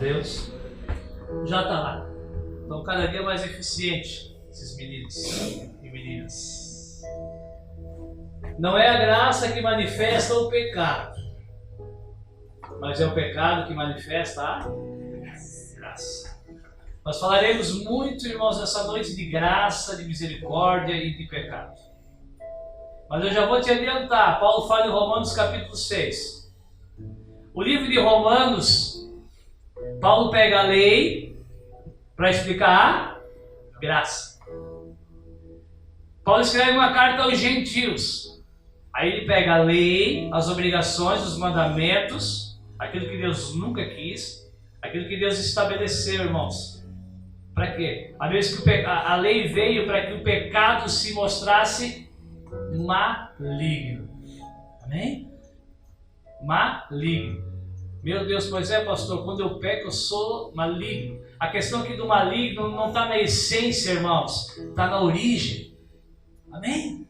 Deus. Já está lá. Então, cada dia mais eficiente, esses meninos e meninas. Não é a graça que manifesta o pecado, mas é o pecado que manifesta a graça. Nós falaremos muito, irmãos, nessa noite de graça, de misericórdia e de pecado. Mas eu já vou te adiantar. Paulo fala em Romanos capítulo 6. O livro de Romanos, Paulo pega a lei para explicar a graça. Paulo escreve uma carta aos gentios. Aí ele pega a lei, as obrigações, os mandamentos, aquilo que Deus nunca quis, aquilo que Deus estabeleceu, irmãos. Para quê? A lei veio para que o pecado se mostrasse maligno. Amém? Maligno. Meu Deus, pois é, pastor, quando eu peco eu sou maligno. A questão aqui do maligno não está na essência, irmãos, está na origem. Amém?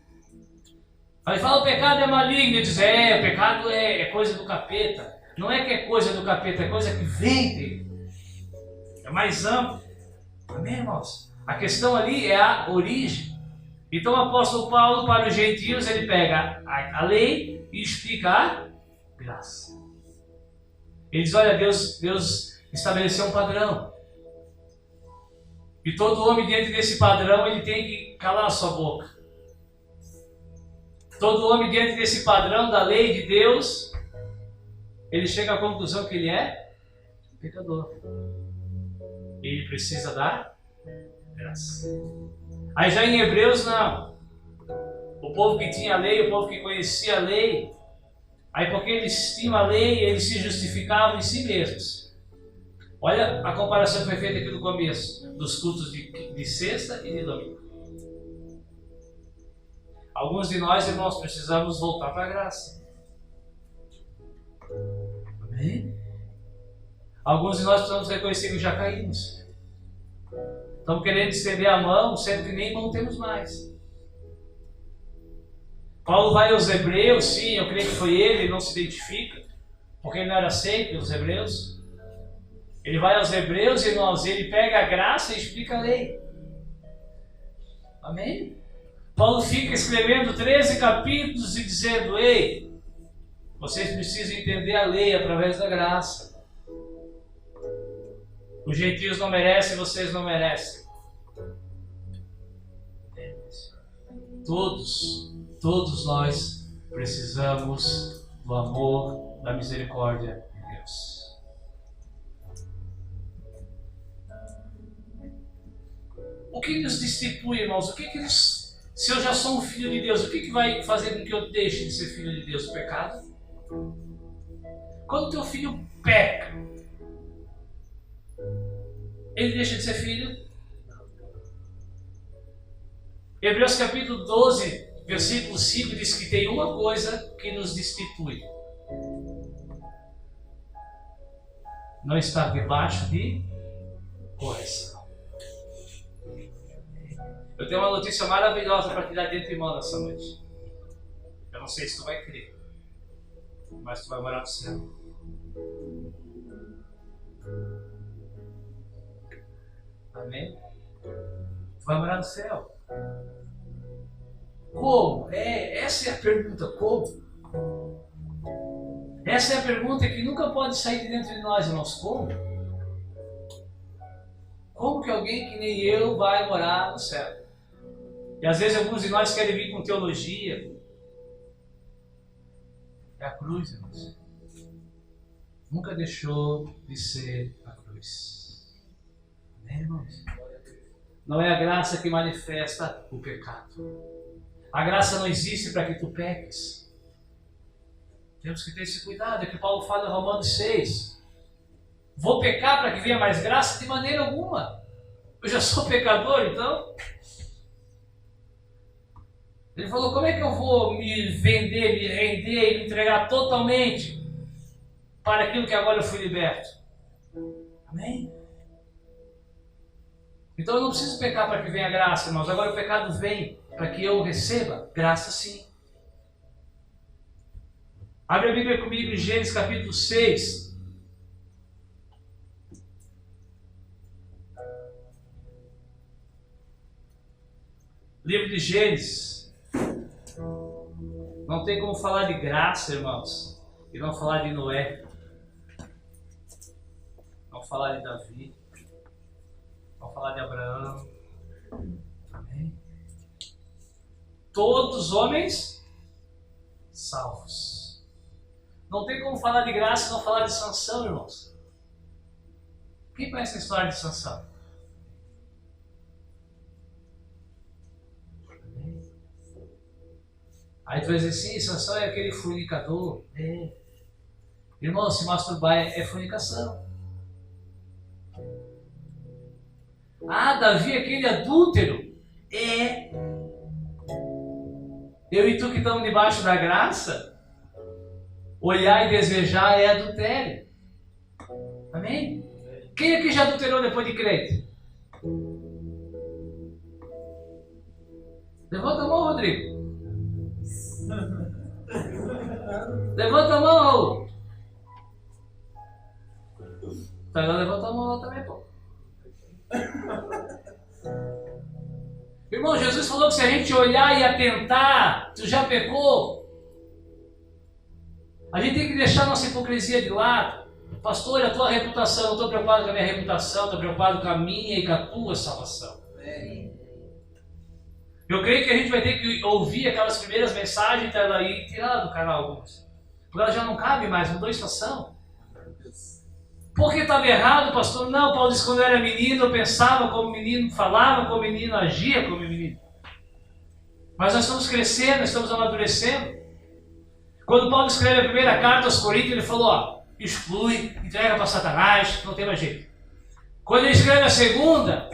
Aí fala, o pecado é maligno, e diz, o pecado é coisa do capeta. Não é que é coisa do capeta, é coisa que vem dele. É mais amplo. Amém, irmãos? A questão ali é a origem. Então o apóstolo Paulo, para os gentios, ele pega a lei e explica a graça. Ele diz, olha, Deus estabeleceu um padrão. E todo homem diante desse padrão, ele tem que calar a sua boca. Todo homem diante desse padrão da lei de Deus, ele chega à conclusão que ele é pecador. Ele precisa da graça. Aí já em Hebreus não. O povo que tinha a lei, o povo que conhecia a lei, aí porque eles tinham a lei, eles se justificavam em si mesmos. Olha a comparação que foi feita aqui no começo, dos cultos de sexta e de domingo. Alguns de nós, irmãos, precisamos voltar para a graça. Amém? Alguns de nós precisamos reconhecer que já caímos. Estamos querendo estender a mão, sendo que nem mão temos mais. Paulo vai aos Hebreus, sim, eu creio que foi ele não se identifica, porque ele não era aceito pelos Hebreus. Ele vai aos Hebreus, irmãos, ele pega a graça e explica a lei. Amém? Paulo fica escrevendo 13 capítulos e dizendo, ei, vocês precisam entender a lei através da graça. Os gentios não merecem, vocês não merecem. Todos nós precisamos do amor, da misericórdia de Deus. O que nos destitui, irmãos? Se eu já sou um filho de Deus, o que vai fazer com que eu deixe de ser filho de Deus? O pecado? Quando o teu filho peca, ele deixa de ser filho? Hebreus capítulo 12, versículo 5 diz que tem uma coisa que nos destitui: não estar debaixo de correção. Eu tenho uma notícia maravilhosa para te dar dentro de mão nessa noite. Eu não sei se tu vai crer, mas tu vai morar no céu. Amém? Tu vai morar no céu. Como? Essa é a pergunta, como? Essa é a pergunta que nunca pode sair de dentro de nós, irmãos. Como? Como que alguém que nem eu vai morar no céu? E às vezes alguns de nós querem vir com teologia. É a cruz, irmãos. Nunca deixou de ser a cruz. Amém, irmãos? Não é a graça que manifesta o pecado. A graça não existe para que tu peques. Temos que ter esse cuidado. É que Paulo fala em Romanos 6. Vou pecar para que venha mais graça? De maneira alguma. Eu já sou pecador, então. Ele falou, como é que eu vou me vender, me render e me entregar totalmente para aquilo que agora eu fui liberto? Amém? Então eu não preciso pecar para que venha graça, irmãos. Agora o pecado vem para que eu receba graça, sim. Abre a Bíblia comigo em Gênesis capítulo 6. Livro de Gênesis. Não tem como falar de graça, irmãos, e não falar de Noé. Não falar de Davi. Não falar de Abraão. Amém? Todos os homens salvos. Não tem como falar de graça e não falar de Sansão, irmãos. Quem conhece a história de Sansão? Aí tu vai dizer assim, Sansão é aquele fornicador. É. Irmão, se masturbar é fornicação. Ah, Davi é aquele adúltero. É. Eu e tu que estamos debaixo da graça, olhar e desejar é adultério. Amém? Quem aqui já adulterou depois de crente? Levanta a mão, Rodrigo. Levanta a mão, Raul. Tá, levanta a mão lá também, pô. Irmão, Jesus falou que se a gente olhar e atentar, tu já pecou. A gente tem que deixar nossa hipocrisia de lado. Pastor, a tua reputação, eu não estou preocupado com a minha reputação, estou preocupado com a minha e com a tua salvação. Eu creio que a gente vai ter que ouvir aquelas primeiras mensagens e tá aí tirar do canal algumas. Porque ela já não cabe mais, mudou a estação. Por que estava errado, pastor? Não, Paulo disse que quando eu era menino, eu pensava como menino, falava como menino, agia como menino. Mas nós estamos crescendo, nós estamos amadurecendo. Quando Paulo escreve a primeira carta aos Coríntios, ele falou, ó, exclui, entrega para Satanás, não tem mais jeito. Quando ele escreve a segunda,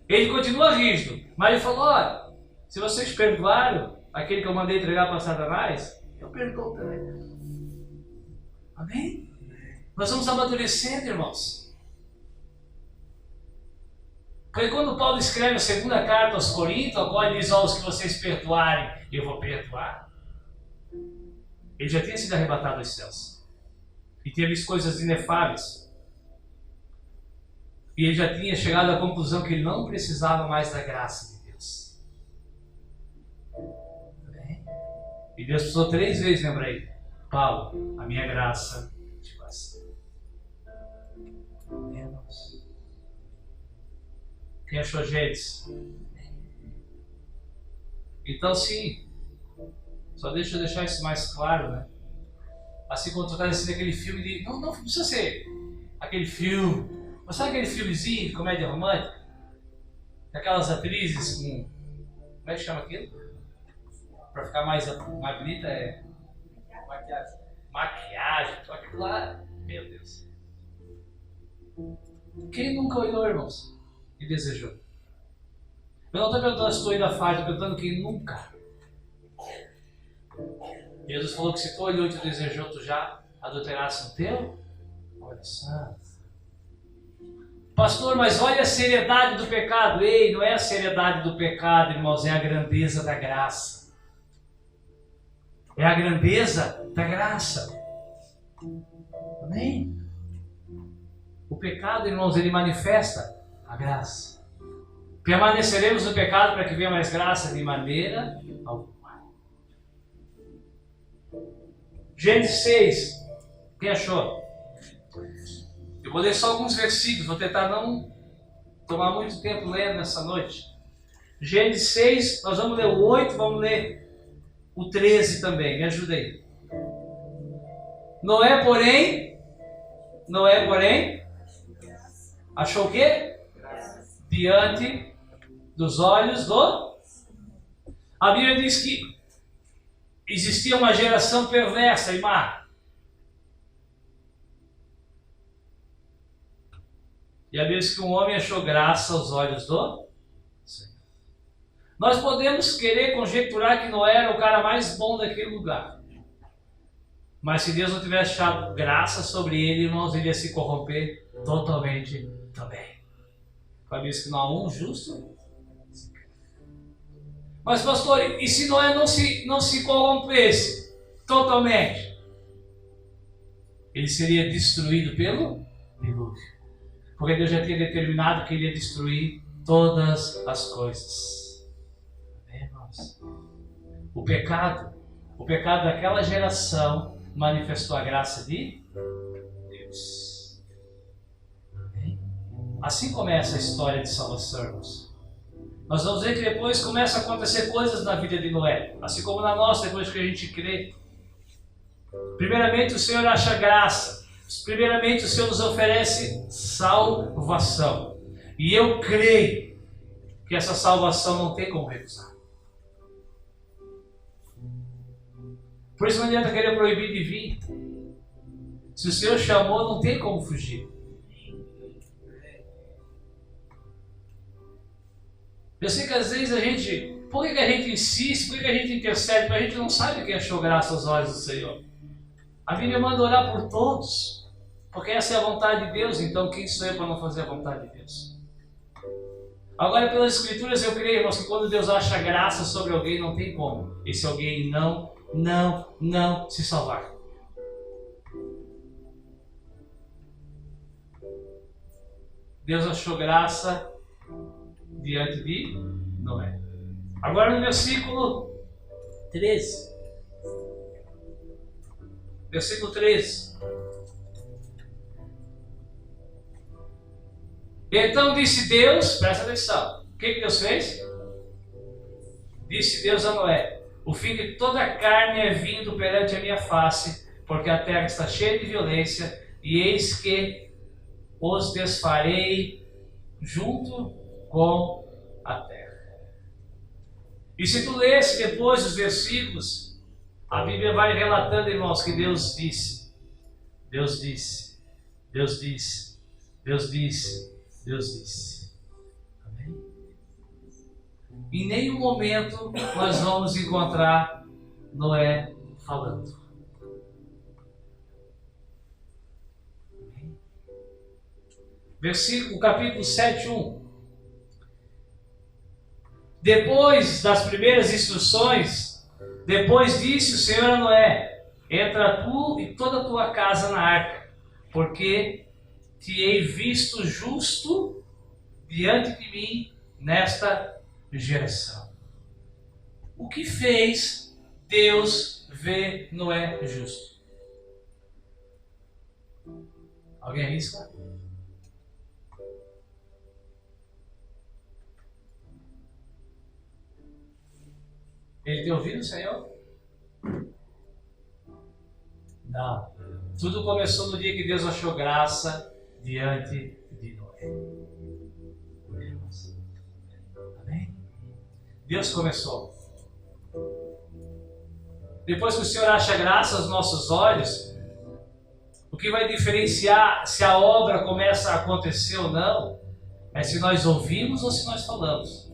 ele continua rígido, mas ele falou, olha, se vocês perdoaram aquele que eu mandei entregar para Satanás, eu perdoo também. Amém? Nós vamos amadurecendo, irmãos. Porque quando Paulo escreve a segunda carta aos Coríntios, a qual ele diz, ó, os que vocês perdoarem, eu vou perdoar. Ele já tinha sido arrebatado aos céus. E tinha visto coisas inefáveis. E ele já tinha chegado à conclusão que ele não precisava mais da graça de Deus. E Deus precisou 3 vezes, lembra aí? Paulo, a minha graça te basta. Menos. Quem achou, Gênesis? Então, sim, só deixa eu deixar isso mais claro, né? Assim como tu está assistindo aquele filme de... Não precisa ser aquele filme. Mas sabe aquele filmezinho de comédia romântica? Aquelas atrizes com... Como é que chama aquilo? Para ficar mais bonita é... Maquiagem. Aquilo lá... Meu Deus. Quem nunca olhou, irmãos? E desejou? Eu não estou perguntando se tu ainda faz, estou perguntando quem nunca. Jesus falou que se tu olhou e tu desejou, tu já adulterasse no teu? Olha só. Pastor, mas olha a seriedade do pecado. Ei, não é a seriedade do pecado, irmãos, é a grandeza da graça. É a grandeza da graça. Amém? O pecado, irmãos, ele manifesta a graça. Permaneceremos no pecado para que venha mais graça de maneira alguma. Gênesis 6. Quem achou? Eu vou ler só alguns versículos, vou tentar não tomar muito tempo lendo nessa noite. Gênesis 6, nós vamos ler o 8, vamos ler o 13 também, me ajuda aí. Noé, porém, achou o quê? Diante dos olhos do... A Bíblia diz que existia uma geração perversa e má. E a Bíblia diz que um homem achou graça aos olhos do Senhor. Nós podemos querer conjecturar que Noé era o cara mais bom daquele lugar. Mas se Deus não tivesse achado graça sobre ele, irmãos, ele ia se corromper totalmente também. A Bíblia diz que não há um justo. Mas pastor, e se Noé não se corrompesse totalmente? Ele seria destruído pelo dilúvio. Porque Deus já tinha determinado que ele ia destruir todas as coisas. Amém? O pecado daquela geração manifestou a graça de Deus. Amém? Assim começa a história de salvação, irmãos. Nós vamos ver que depois começam a acontecer coisas na vida de Noé, assim como na nossa, depois que a gente crê. Primeiramente, o Senhor acha graça. Primeiramente, o Senhor nos oferece salvação. E eu creio que essa salvação não tem como recusar. Por isso não adianta querer proibir de vir. Se o Senhor chamou, não tem como fugir. Eu sei que às vezes a gente... Por que a gente insiste? Por que a gente intercede? Porque a gente não sabe quem achou graça aos olhos do Senhor. A Bíblia manda orar por todos. Porque essa é a vontade de Deus. Então quem sou eu para não fazer a vontade de Deus? Agora, pelas Escrituras, eu creio, irmãos, que quando Deus acha graça sobre alguém, não tem como esse alguém não se salvar. Deus achou graça diante de Noé. Agora no versículo 13. Versículo 13. Então disse Deus, presta atenção, o que Deus fez? Disse Deus a Noé: o fim de toda a carne é vindo perante a minha face, porque a terra está cheia de violência, e eis que os desfarei junto com a terra. E se tu lesse depois os versículos, a Bíblia vai relatando, irmãos, que Deus disse, Deus disse, Deus disse, Deus disse, Deus disse. Amém? Em nenhum momento nós vamos encontrar Noé falando. Amém? Versículo, capítulo 7:1. Depois das primeiras instruções, depois disse o Senhor a Noé: entra tu e toda a tua casa na arca, porque te hei visto justo diante de mim nesta geração. O que fez Deus ver Noé justo? Alguém arrisca? Ele tem ouvido o Senhor? Não. Tudo começou no dia que Deus achou graça diante de Noé. Amém? Deus começou. Depois que o Senhor acha graça aos nossos olhos, o que vai diferenciar se a obra começa a acontecer ou não, é se nós ouvimos ou se nós falamos.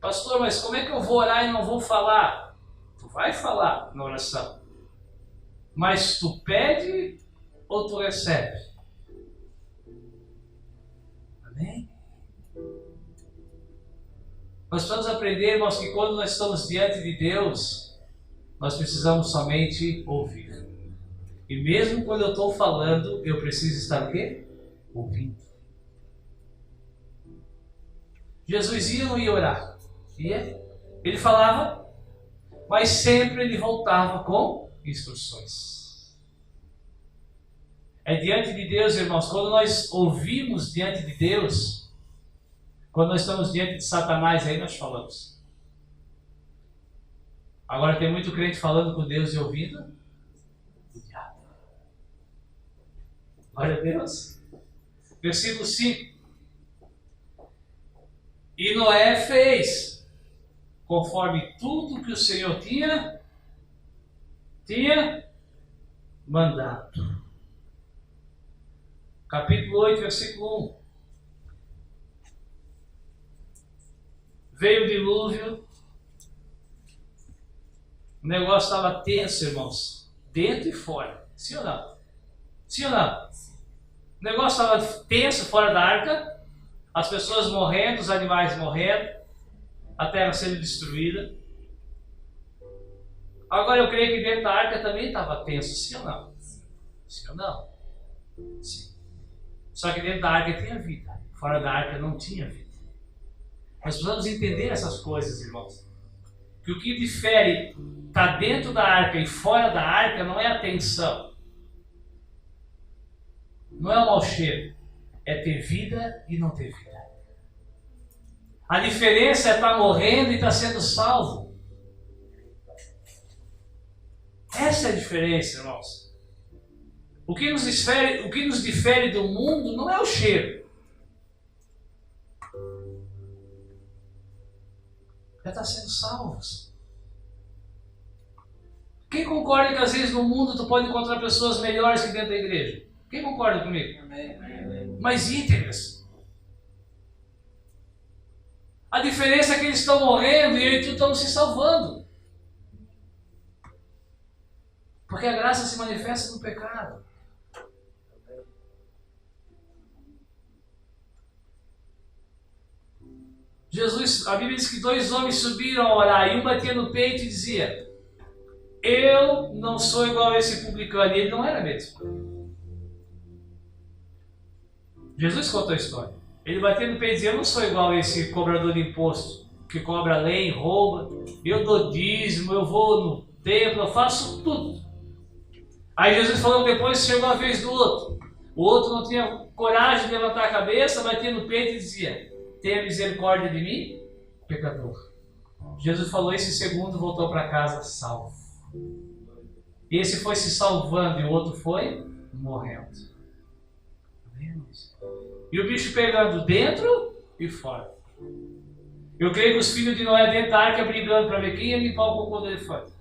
Pastor, mas como é que eu vou orar e não vou falar? Tu vai falar na oração. Mas tu pede ou tu recebe? Amém? Nós precisamos aprender, irmãos, que quando nós estamos diante de Deus, nós precisamos somente ouvir. E mesmo quando eu estou falando, eu preciso estar o quê? Ouvindo. Jesus ia ou não ia orar? Ia. Ele falava, mas sempre ele voltava com instruções. É diante de Deus, irmãos, quando nós ouvimos diante de Deus, quando nós estamos diante de Satanás, aí nós falamos. Agora tem muito crente falando com Deus e ouvindo o diabo. Glória a Deus. Versículo 5. E Noé fez conforme tudo que o Senhor tinha mandado. Capítulo 8, versículo 1. Veio o dilúvio. O negócio estava tenso, irmãos. Dentro e fora. Sim ou não? Sim ou não? O negócio estava tenso fora da arca. As pessoas morrendo, os animais morrendo. A terra sendo destruída. Agora eu creio que dentro da arca também estava tenso. Sim ou não? Sim ou não? Sim. Só que dentro da arca tinha vida, fora da arca não tinha vida. Nós precisamos entender essas coisas, irmãos. Que o que difere está dentro da arca e fora da arca não é a tensão. Não é o mau cheiro. É ter vida e não ter vida. A diferença é estar morrendo e estar sendo salvo. Essa é a diferença, irmãos. O que nos difere do mundo não é o cheiro. É estar sendo salvos. Quem concorda que às vezes no mundo tu pode encontrar pessoas melhores que dentro da igreja? Quem concorda comigo? Amém. Mais íntegras. A diferença é que eles estão morrendo e eu e tu estamos se salvando. Porque a graça se manifesta no pecado. Jesus, a Bíblia diz que 2 homens subiram a orar e um batia no peito e dizia: eu não sou igual a esse publicano. E ele não era mesmo. Jesus contou a história. Ele batia no peito e dizia: eu não sou igual a esse cobrador de imposto, que cobra lei, rouba. Eu dou dízimo, eu vou no templo, eu faço tudo. Aí Jesus falou depois, chegou a vez do outro. O outro não tinha coragem de levantar a cabeça, batia no peito e dizia: tenha misericórdia de mim, pecador. Jesus falou isso, e o segundo voltou para casa salvo. Esse foi se salvando e o outro foi morrendo. E o bicho pegando dentro e fora. Eu creio que os filhos de Noé dentro da arca brigando para ver quem ia limpar o cocô do elefante.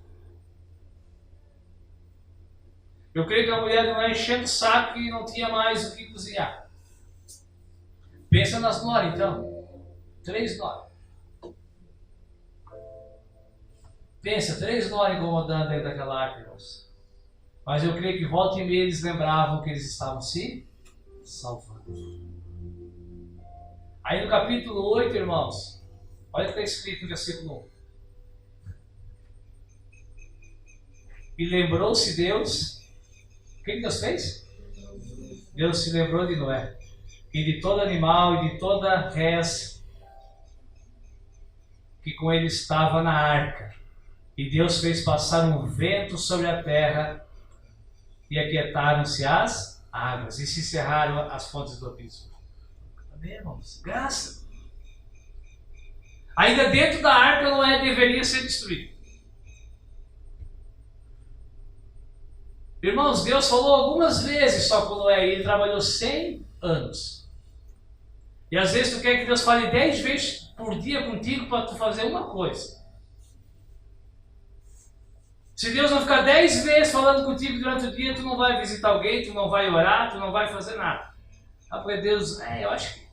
Eu creio que a mulher de Noé enchendo o saco e não tinha mais o que cozinhar. Pensa nas noras então. 3 noras. Pensa, 3 noras incomodando dentro daquela arca, irmãos. Mas eu creio que volta e meia eles lembravam que eles estavam se salvando. Aí no capítulo 8, irmãos, olha o que está escrito no versículo 1. E lembrou-se Deus. O que Deus fez? Deus se lembrou de Noé. E de todo animal e de toda res que com ele estava na arca. E Deus fez passar um vento sobre a terra e aquietaram-se as águas e se cerraram as fontes do abismo. Amém, irmãos? Graça. Ainda dentro da arca Noé deveria ser destruído. Irmãos, Deus falou algumas vezes só com Noé e ele trabalhou 100 anos. E às vezes tu quer que Deus fale 10 vezes por dia contigo para tu fazer uma coisa. Se Deus não ficar 10 vezes falando contigo durante o dia, tu não vai visitar alguém, tu não vai orar, tu não vai fazer nada. Ah, porque Deus, eu acho que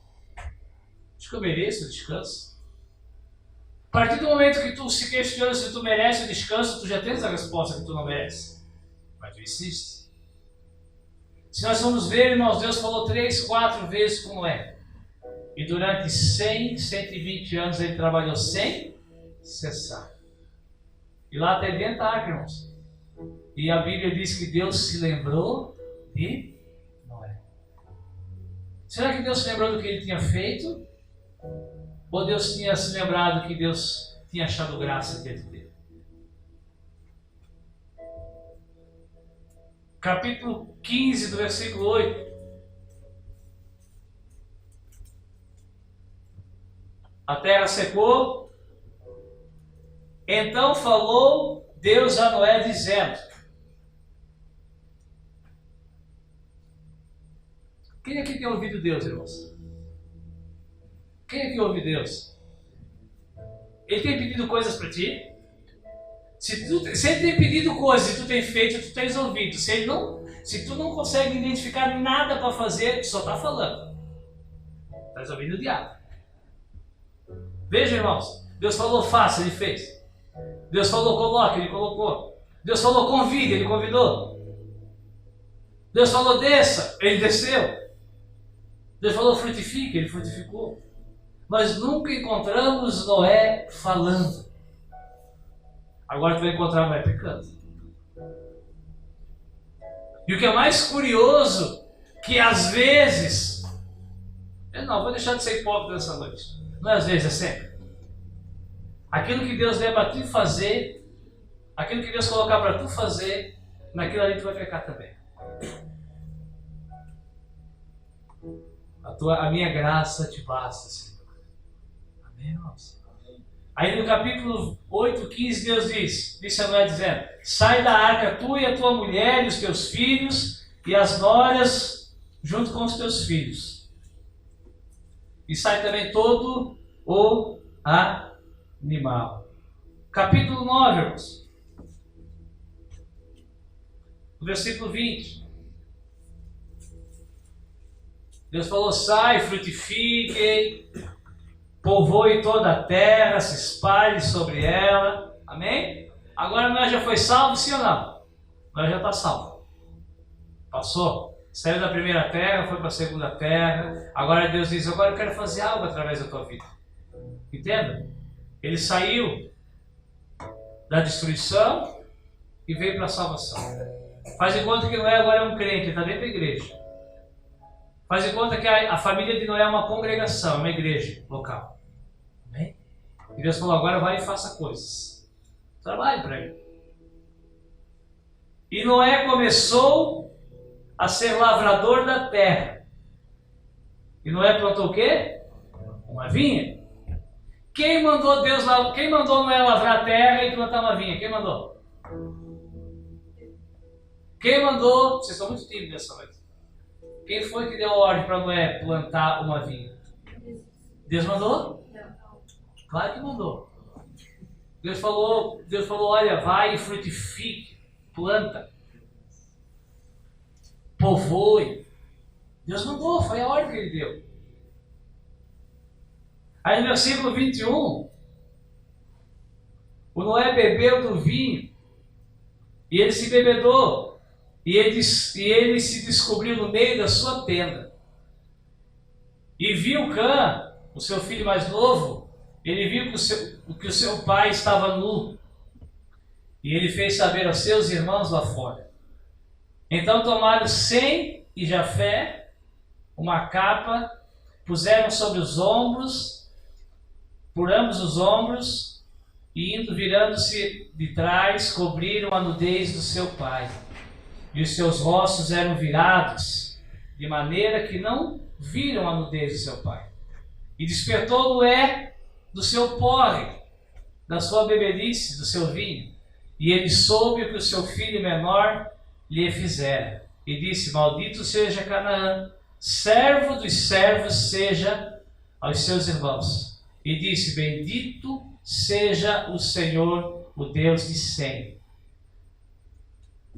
eu mereço o descanso. A partir do momento que tu se questiona se tu merece o descanso, tu já tens a resposta que tu não merece. Mas tu insiste. Se nós vamos ver, irmãos, Deus falou 3, 4 vezes com Noé. E durante 100, 120 anos ele trabalhou sem cessar. E lá até dentro da arca, irmãos. E a Bíblia diz que Deus se lembrou de Noé. Será que Deus se lembrou do que ele tinha feito? Ou Deus tinha se lembrado que Deus tinha achado graça dentro dele? Capítulo 15, do versículo 8. A terra secou. Então falou Deus a Noé dizendo: quem aqui tem ouvido Deus, irmãos? Quem aqui ouve Deus? Ele tem pedido coisas para ti? Se ele tem pedido coisas e tu tem feito, tu tens ouvido. Se tu não consegue identificar nada para fazer, tu só está falando. Estás ouvindo o diabo. Veja, irmãos, Deus falou faça, ele fez. Deus falou coloque, ele colocou. Deus falou convide, ele convidou. Deus falou desça, ele desceu. Deus falou frutifique, ele frutificou. Nós nunca encontramos Noé falando. Agora tu vai encontrar Noé pecando. E o que é mais curioso, que às vezes Eu não, vou deixar de ser hipócrita nessa noite. Não é às vezes, é sempre. Aquilo que Deus der para tu fazer, aquilo que Deus colocar para tu fazer, naquilo ali tu vai pecar também. A minha graça te basta, Senhor. Amém, irmãos? Aí no capítulo 8, 15, Deus disse a Noé dizendo: sai da arca tu e a tua mulher e os teus filhos e as noras junto com os teus filhos. E sai também todo o animal. Capítulo 9, irmãos. Versículo 20. Deus falou: sai, frutifiquem, povoe toda a terra, se espalhe sobre ela. Amém? Agora nós já foi salvo, sim ou não? Nós já está salvo. Passou. Saiu da primeira terra, foi para a segunda terra. Agora Deus diz: agora eu quero fazer algo através da tua vida. Entenda? Ele saiu da destruição e veio para a salvação. Faz de conta que Noé agora é um crente, ele está dentro da igreja. Faz de conta que a família de Noé é uma congregação, uma igreja local. Amém? E Deus falou: agora vai e faça coisas. Trabalhe para ele. E Noé começou a ser lavrador da terra. E Noé plantou o quê? Uma vinha. Quem mandou Noé lavrar a terra e plantar uma vinha? Quem mandou? Quem mandou? Vocês estão muito tímidos nessa noite. Quem foi que deu a ordem para Noé plantar uma vinha? Deus mandou? Claro que mandou. Deus falou, olha, vai e frutifique, planta, povoe. Deus mandou, foi a ordem que ele deu. Aí no versículo 21, o Noé bebeu do vinho e ele se bebedou. E ele se descobriu no meio da sua tenda. E viu Cã, o seu filho mais novo, ele viu que o seu pai estava nu. E ele fez saber aos seus irmãos lá fora. Então tomaram Sem e Jafé uma capa, puseram sobre os ombros, por ambos os ombros, e indo virando-se de trás, cobriram a nudez do seu pai. E os seus rostos eram virados, de maneira que não viram a nudez do seu pai. E despertou Noé do seu porre, da sua bebedice, do seu vinho. E ele soube o que o seu filho menor lhe fizera. E disse: maldito seja Canaã, servo dos servos seja aos seus irmãos. E disse: bendito seja o Senhor, o Deus de Sem.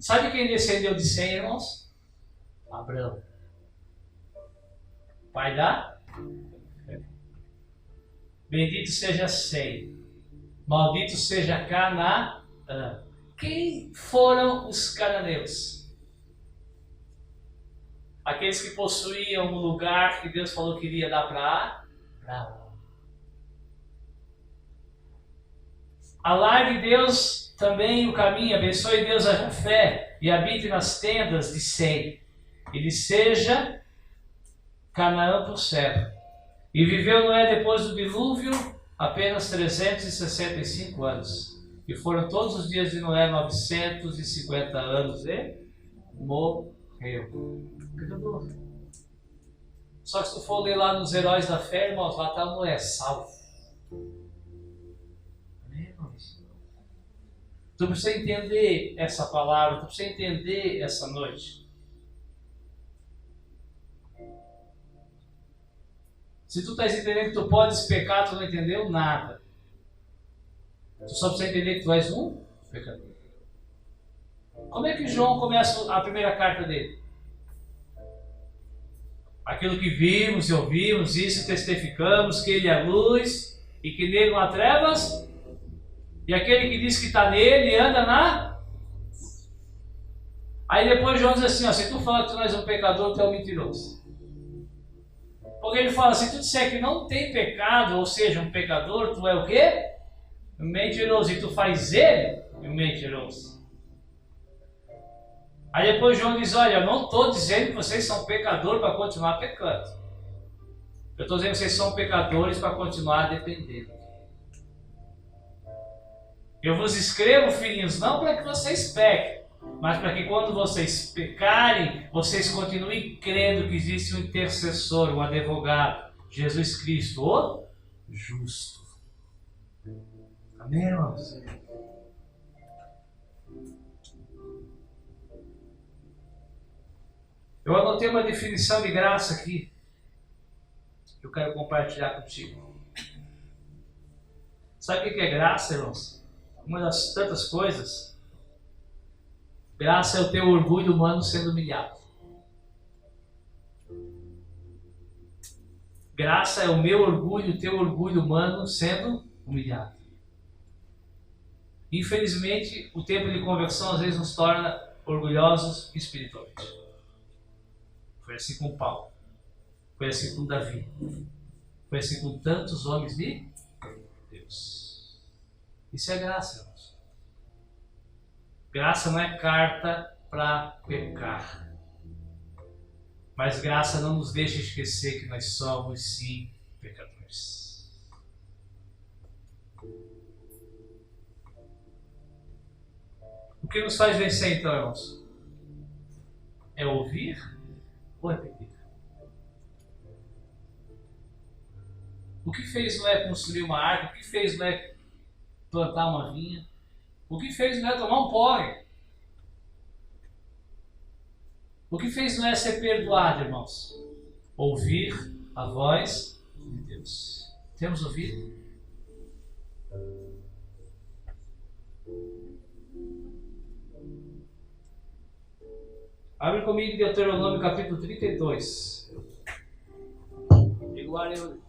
Sabe quem descendeu de Sem, irmãos? Abraão. Pai da? Bendito seja Sem. Maldito seja Canaã. Quem foram os cananeus? Aqueles que possuíam o lugar que Deus falou que iria dar para Abraão. Alargue Deus também o caminho, abençoe Deus a Jafé e habite nas tendas de Sem. Ele seja Canaã por servo. E viveu Noé depois do dilúvio apenas 365 anos. E foram todos os dias de Noé 950 anos e morreu. Acabou. Só que se tu for ler lá nos Heróis da Fé, irmãos, lá está Noé salvo. Tu precisa entender essa palavra, tu precisa entender essa noite. Se tu estás entendendo que tu podes pecar, tu não entendeu nada. Tu só precisa entender que tu és um pecador. Como é que João começa a primeira carta dele? Aquilo que vimos e ouvimos, isso testificamos, que ele é luz e que nele não há trevas. E aquele que diz que está nele anda na... Aí depois João diz assim, ó, se tu falar que tu não és um pecador, tu é um mentiroso. Porque ele fala, se tu disser que não tem pecado, ou seja, um pecador, tu é o quê? Um mentiroso. E tu faz ele um mentiroso. Aí depois João diz, olha, eu não estou dizendo que vocês são pecadores para continuar pecando. Eu estou dizendo que vocês são pecadores para continuar dependendo. Eu vos escrevo, filhinhos, não para que vocês pequem, mas para que quando vocês pecarem, vocês continuem crendo que existe um intercessor, um advogado, Jesus Cristo, o justo. Amém, irmãos? Eu anotei uma definição de graça aqui, que eu quero compartilhar contigo. Sabe o que é graça, irmãos? Uma das tantas coisas. Graça é o teu orgulho humano sendo humilhado. Graça é o meu orgulho, o teu orgulho humano sendo humilhado. Infelizmente, o tempo de conversão às vezes nos torna orgulhosos espiritualmente. Foi assim com Paulo. Foi assim com Davi. Foi assim com tantos homens de Deus. Isso é graça, irmãos. Graça não é carta para pecar. Mas graça não nos deixa esquecer que nós somos, sim, pecadores. O que nos faz vencer, então, irmãos? É ouvir ou é pedir? O que fez Noé construir uma arca? O que fez Noé plantar uma vinha? O que fez Noé tomar um porre? O que fez Noé ser perdoado, irmãos? Ouvir a voz de Deus. Temos ouvido? Abre comigo em Deuteronômio capítulo 32. Igual eu.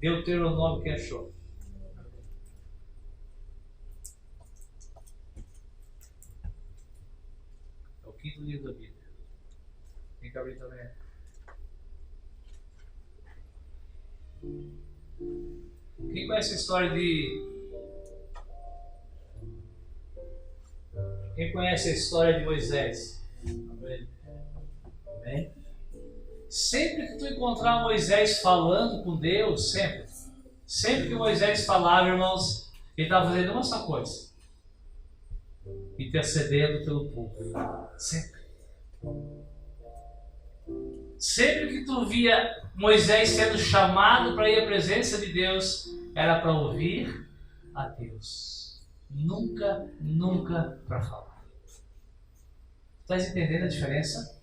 Deuteronômio, quem achou? É o quinto livro da Bíblia. Tem que abrir também. Quem conhece a história de... Quem conhece a história de Moisés? Amém? Amém? Sempre que tu encontrar Moisés falando com Deus, sempre que Moisés falava, irmãos, ele estava fazendo uma só coisa: intercedendo pelo povo. Sempre que tu via Moisés sendo chamado para ir à presença de Deus, era para ouvir a Deus. Nunca para falar. Estás entendendo a diferença?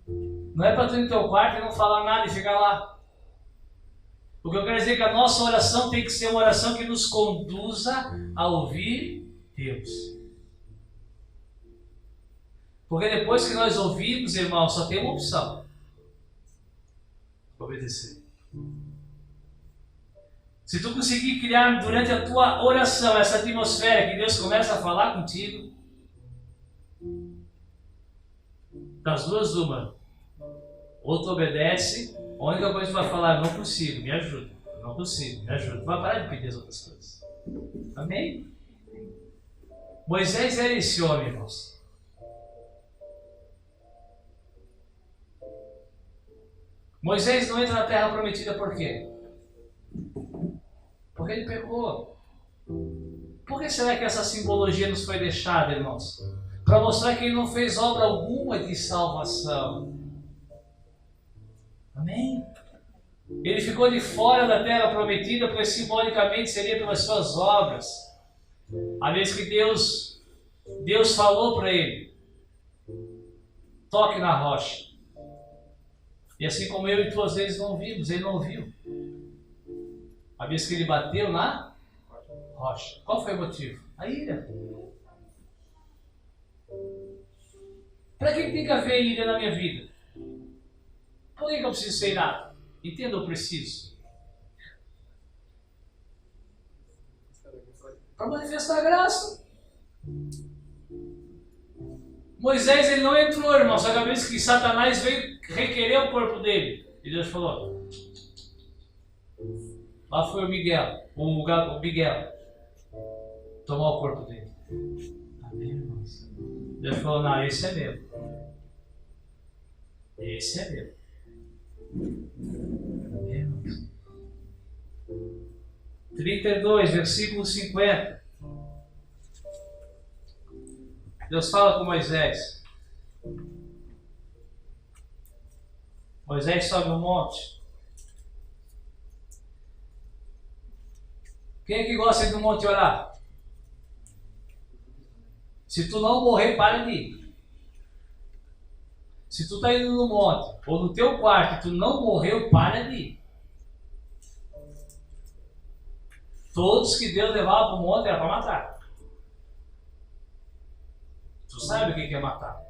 Não é para tu ir no teu quarto e não falar nada e ficar lá. O que eu quero dizer é que a nossa oração tem que ser uma oração que nos conduza a ouvir Deus. Porque depois que nós ouvimos, irmão, só tem uma opção: obedecer. Se tu conseguir criar durante a tua oração essa atmosfera que Deus começa a falar contigo, das duas uma: ou tu obedece, a única coisa que tu vai falar: não consigo, me ajuda. Não consigo, me ajuda. Tu vai parar de pedir as outras coisas. Amém? Moisés era esse homem, irmãos. Moisés não entra na terra prometida por quê? Porque ele pecou. Por que será que essa simbologia nos foi deixada, irmãos? Para mostrar que ele não fez obra alguma de salvação. Amém? Ele ficou de fora da terra prometida, pois simbolicamente seria pelas suas obras. A vez que Deus falou para ele: toque na rocha. E assim como eu e tu às vezes não vimos, ele não ouviu. A vez que ele bateu na rocha. Qual foi o motivo? A ira. Para que tem que haver ira na minha vida? Por que eu preciso ser irado? Entenda, eu preciso. Para manifestar a graça. Moisés, ele não entrou, irmão, só que a vez que Satanás veio requerer o corpo dele. E Deus falou: Lá foi o Miguel, o Miguel, tomar o corpo dele. Amém, irmãos? Deus falou, não, esse é meu. Esse é meu. Amém, irmãos? 32, versículo 50. Deus fala com Moisés. Moisés sobe um monte. Quem é que gosta de ir no monte orar? Se tu não morrer, para de ir. Se tu está indo no monte, ou no teu quarto, e tu não morreu, para de ir. Todos que Deus levava para o monte era para matar. Tu sabe o que é matar.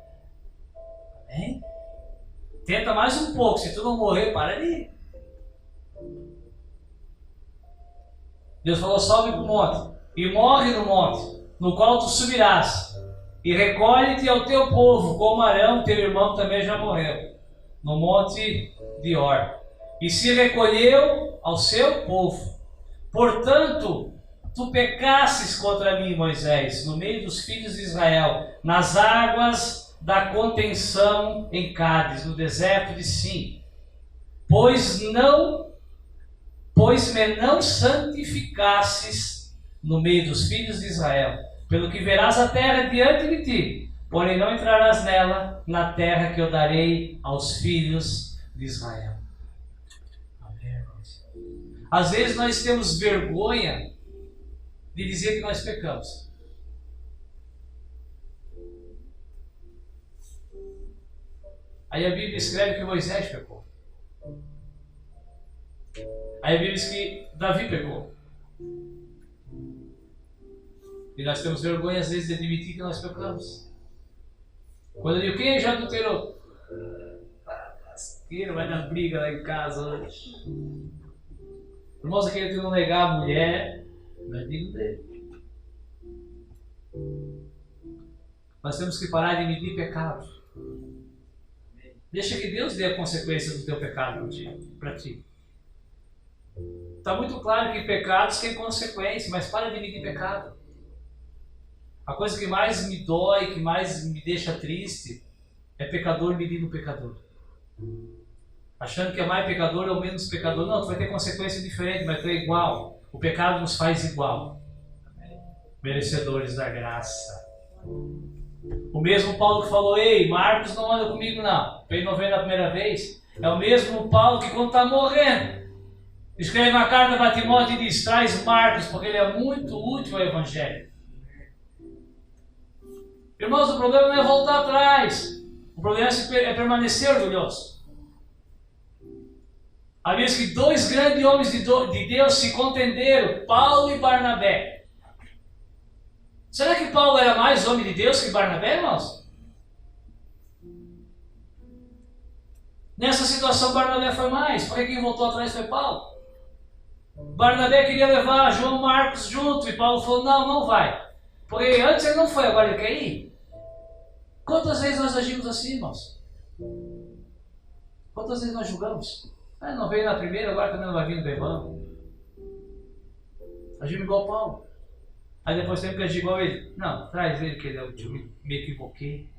Amém? Tenta mais um pouco, se tu não morrer, para de ir. Deus falou, sobe para o monte, e morre no monte, no qual tu subirás, e recolhe-te ao teu povo, como Arão, teu irmão, também já morreu, no monte de Or. E se recolheu ao seu povo. Portanto, tu pecasses contra mim, Moisés, no meio dos filhos de Israel, nas águas da contenção em Cádiz, no deserto de Sim. Pois me não santificasses no meio dos filhos de Israel, pelo que verás a terra diante de ti, porém não entrarás nela, na terra que eu darei aos filhos de Israel. Amém, irmãos? Às vezes nós temos vergonha de dizer que nós pecamos. Aí a Bíblia escreve que Moisés pecou. Aí a Bíblia diz que Davi pecou. E nós temos vergonha às vezes de admitir que nós pecamos. Quando eu digo, quem já adulterou? Lasqueiro, vai dar briga lá em casa hoje. Irmãos, aquele que não negar a mulher, não é digno dele. Nós temos que parar de medir pecado. Deixa que Deus dê a consequência do teu pecado para ti. Está muito claro que pecados têm consequência, mas para de medir pecado. A coisa que mais me dói, que mais me deixa triste, é pecador medindo pecador. Achando que é mais pecador ou menos pecador. Não, tu vai ter consequência diferente, mas tu é igual. O pecado nos faz igual. Merecedores da graça. O mesmo Paulo que falou, ei, Marcos não anda comigo não. Para ele não ver na primeira vez. É o mesmo Paulo que quando está morrendo, escreve uma carta para Timóteo e diz, traz Marcos, porque ele é muito útil ao Evangelho. Irmãos, o problema não é voltar atrás. O problema é permanecer orgulhoso. Há vezes que dois grandes homens de Deus se contenderam, Paulo e Barnabé. Será que Paulo era mais homem de Deus que Barnabé, irmãos? Nessa situação, Barnabé foi mais, porque quem voltou atrás foi Paulo. Barnabé queria levar João Marcos junto, e Paulo falou, não, não vai. Porque antes ele não foi, agora ele quer ir. Quantas vezes nós agimos assim, irmãos? Quantas vezes nós julgamos? Ah, não veio na primeira, agora também não vai vir no Bevão. Agimos igual Paulo. Aí depois tem que agir igual ele. Não, traz ele que ele é o tio. Me equivoquei.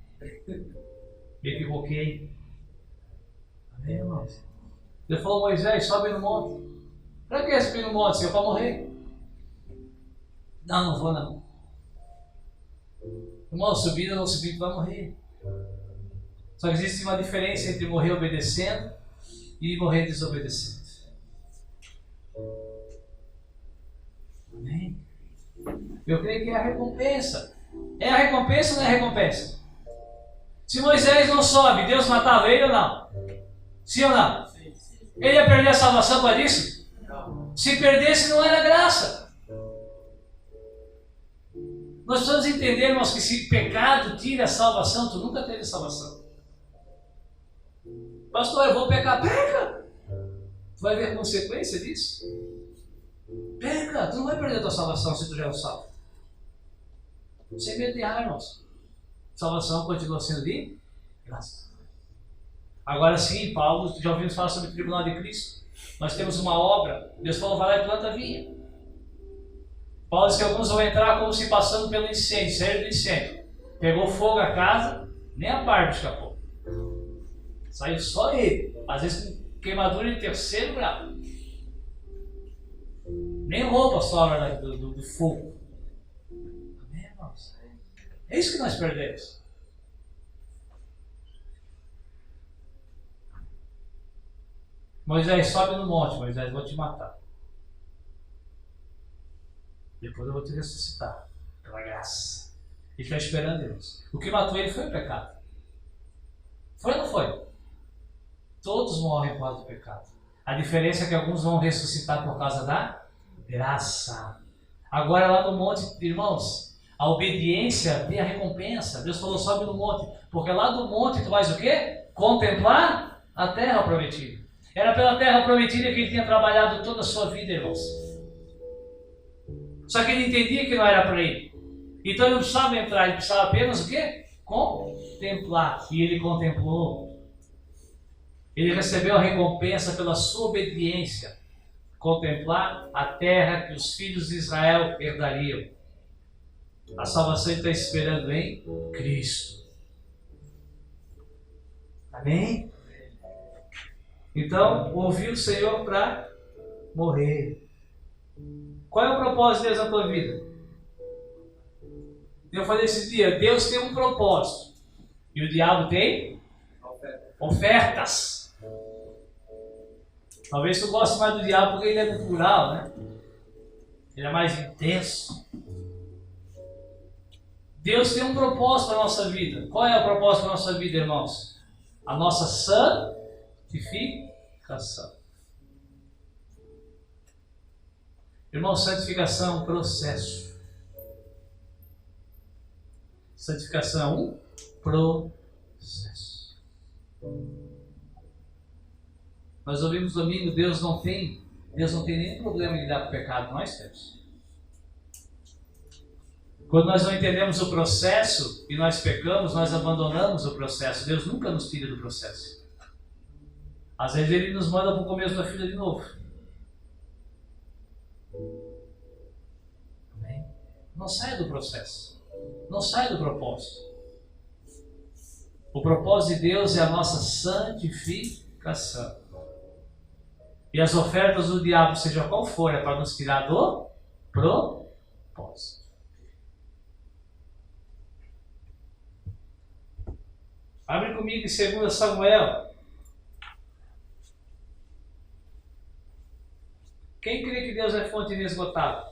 Me equivoquei. Amém, irmãos? Ele falou, Moisés, sobe no monte. Para que subir no monte? Se eu para morrer. Não, não vou não. Irmão, subir ou não subir, tu vai morrer. Só que existe uma diferença entre morrer obedecendo e morrer desobedecendo. Amém? Eu creio que é a recompensa. É a recompensa ou não é a recompensa? Se Moisés não sobe, Deus matava ele ou não? Sim ou não? Ele ia perder a salvação para isso? Se perdesse, não era graça. Nós precisamos entender, irmãos, que se pecado tira a salvação, tu nunca teve salvação. Pastor, eu vou pecar. Peca! Tu vai ver a consequência disso? Peca! Tu não vai perder a tua salvação se tu já é um salvo. Sem medo de errar, irmãos. Salvação continua sendo de graça. Agora sim, Paulo, já ouvimos falar sobre o tribunal de Cristo. Nós temos uma obra, Deus falou, vai lá e planta a vinha. Paulo diz que alguns vão entrar como se passando pelo incêndio, saíram do incêndio. Pegou fogo a casa, nem a Bárbara escapou. Saiu só ele, às vezes com queimadura de 3º grau. Nem roupa sobra do fogo. Amém, irmãos? É isso que nós perdemos. Moisés, sobe no monte, Moisés, vou te matar. Depois eu vou te ressuscitar, pela graça. Ele está esperando Deus. O que matou ele foi o pecado. Foi ou não foi? Todos morrem por causa do pecado. A diferença é que alguns vão ressuscitar por causa da graça. Agora lá no monte, irmãos, a obediência tem a recompensa. Deus falou, sobe no monte. Porque lá do monte tu vais o quê? Contemplar a terra prometida. Era pela terra prometida que ele tinha trabalhado toda a sua vida, irmãos. Só que ele entendia que não era para ele. Então ele não precisava entrar, ele precisava apenas o quê? Contemplar. E ele contemplou. Ele recebeu a recompensa pela sua obediência. Contemplar a terra que os filhos de Israel herdariam. A salvação está esperando em Cristo. Amém? Então, ouvi o Senhor para morrer. Qual é o propósito de Deus na tua vida? Eu falei esse dia, Deus tem um propósito. E o diabo tem ofertas. Talvez tu goste mais do diabo porque ele é no plural, né? Ele é mais intenso. Deus tem um propósito para a nossa vida. Qual é o propósito para a nossa vida, irmãos? A nossa santificação. Irmão, santificação é um processo. Santificação é um processo. Nós ouvimos domingo, Deus não tem nenhum problema em lidar com o pecado, nós temos. Quando nós não entendemos o processo e nós pecamos, nós abandonamos o processo. Deus nunca nos tira do processo. Às vezes Ele nos manda para o começo da fila de novo. Amém? Não saia do processo. Não saia do propósito. O propósito de Deus é a nossa santificação. E as ofertas do diabo, seja qual for, é para nos tirar do propósito. Abre comigo em 2 Samuel. Quem crê que Deus é fonte inesgotável?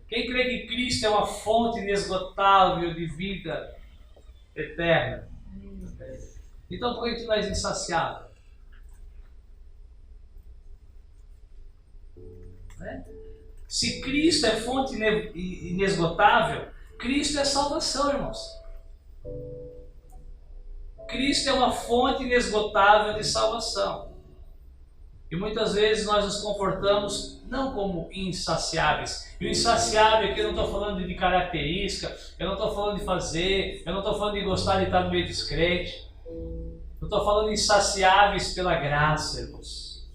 Quem crê que Cristo é uma fonte inesgotável de vida eterna? Então por que tu não és insaciável? Se Cristo é fonte inesgotável, Cristo é salvação, irmãos. Cristo é uma fonte inesgotável de salvação. E muitas vezes nós nos comportamos não como insaciáveis. E o insaciável aqui eu não estou falando de característica, eu não estou falando de fazer, eu não estou falando de gostar de estar no meio dos crentes. Eu estou falando de insaciáveis pela graça, irmãos.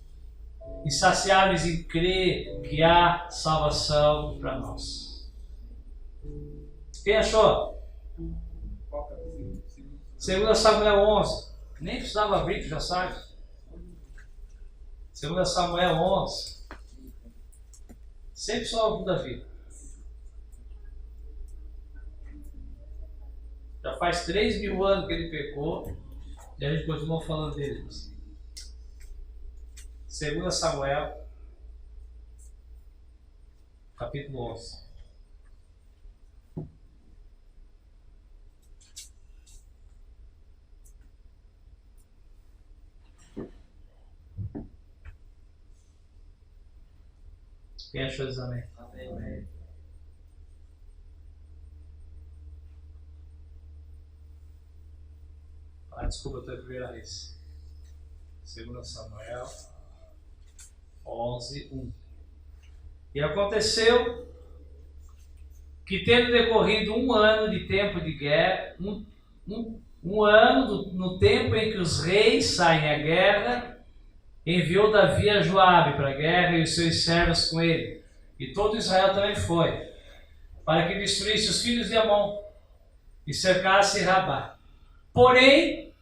Insaciáveis em crer que há salvação para nós. Quem achou? 2 Samuel 11. Nem precisava abrir, que já sabe. 2 Samuel 11. Sempre só algum da vida. Já faz 3.000 anos que ele pecou e a gente continua falando dele. 2 Samuel, capítulo 11. Quem achou isso? Amém? Amém. Desculpa, eu estou em primeira vez. 2 Samuel 11, 1. E aconteceu que, tendo decorrido 1 ano de tempo de guerra, um ano no tempo em que os reis saem à guerra, enviou Davi a Joabe para a guerra e os seus servos com ele. E todo Israel também foi, para que destruísse os filhos de Amon e cercasse Rabá. Porém,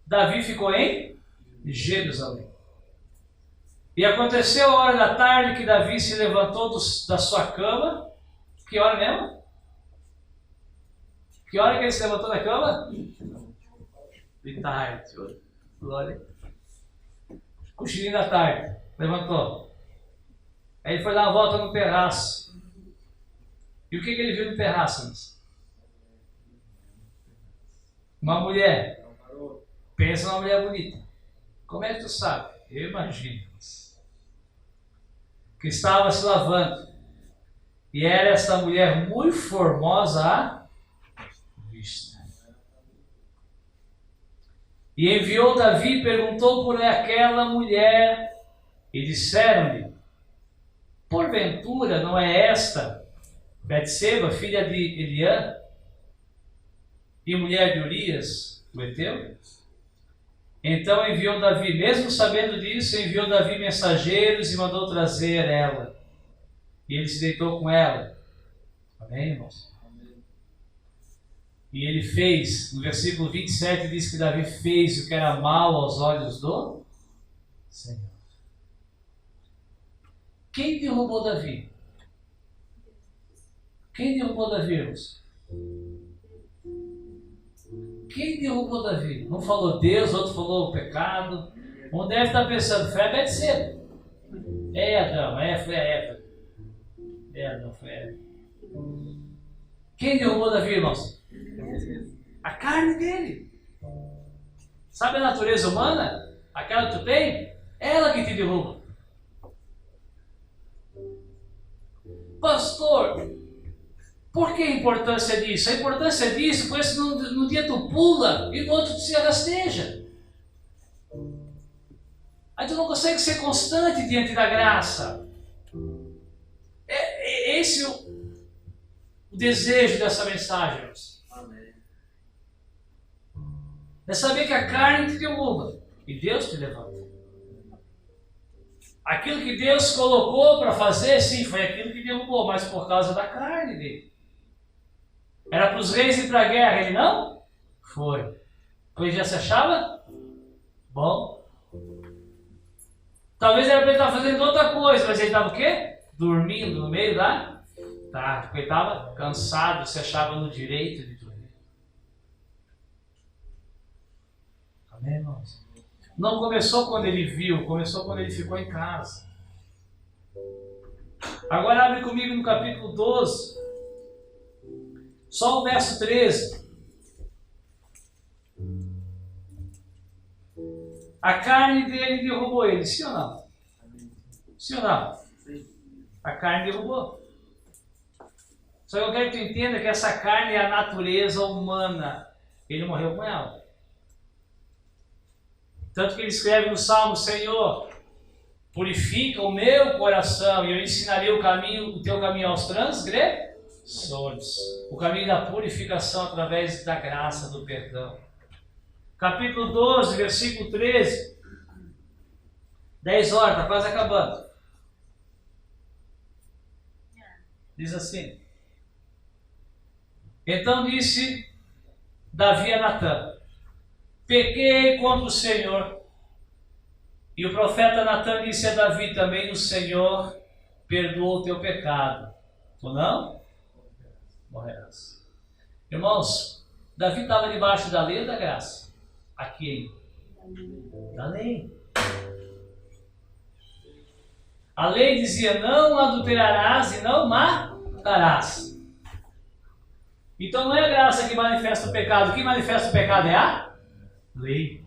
Davi ficou em Jerusalém. E aconteceu a hora da tarde que Davi se levantou da sua cama. Que hora mesmo? Que hora que ele se levantou da cama? De tarde. Glória. Cochilinho da tarde. Levantou. Aí ele foi dar uma volta no terraço. E o que ele viu no terraço? Uma mulher. Pensa numa mulher bonita. Como é que tu sabe? Eu imagino. Que estava se lavando. E era esta mulher muito formosa à vista. E enviou Davi e perguntou por aquela mulher. E disseram-lhe: porventura não é esta Betseba, filha de Eliã, e mulher de Urias, o Heteu? Então enviou Davi, mesmo sabendo disso, enviou Davi mensageiros e mandou trazer ela. E ele se deitou com ela. Amém, irmãos? Amém. E ele fez, no versículo 27, diz que Davi fez o que era mal aos olhos do Senhor. Quem derrubou Davi? Quem derrubou Davi, irmãos? Quem derrubou Davi? Um falou Deus, outro falou o pecado. Um deve estar pensando, foi a Betseba. É Adão, foi a Eva. É Adão, foi a Eva. Quem derrubou Davi, irmãos? A carne dele. Sabe a natureza humana? Aquela que tu tem? Ela que te derruba. Pastor, por que a importância disso? A importância disso foi que no dia tu pula e no outro tu se rasteja. Aí tu não consegue ser constante diante da graça. É esse o desejo dessa mensagem. Amém. É saber que a carne te derruba e Deus te levanta. Aquilo que Deus colocou para fazer, sim, foi aquilo que derrubou, mas por causa da carne dele. Era para os reis ir para a guerra, ele não? Foi. Pois já se achava bom. Talvez era para ele estar fazendo outra coisa, mas ele estava o quê? Dormindo no meio da tarde, porque ele estava cansado, se achava no direito de dormir. Amém, irmãos? Não começou quando ele viu, começou quando ele ficou em casa. Agora abre comigo no capítulo 12. Só o verso 13. A carne dele derrubou ele, sim ou não? Sim ou não? A carne derrubou. Só que eu quero que tu entenda que essa carne é a natureza humana. Ele morreu com ela. Tanto que ele escreve no Salmo: Senhor, purifica o meu coração e eu ensinarei o teu caminho aos transgressores. O caminho da purificação através da graça, do perdão. Capítulo 12, versículo 13. 10 horas, está quase acabando. Diz assim: então disse Davi a Natã: pequei contra o Senhor. E o profeta Natã disse a Davi também: o Senhor perdoou o teu pecado. Tu não morrerás. Irmãos, Davi estava debaixo da lei ou da graça? Aqui, da lei. A lei dizia: não adulterarás e não matarás. Então não é a graça que manifesta o pecado. O que manifesta o pecado é a lei.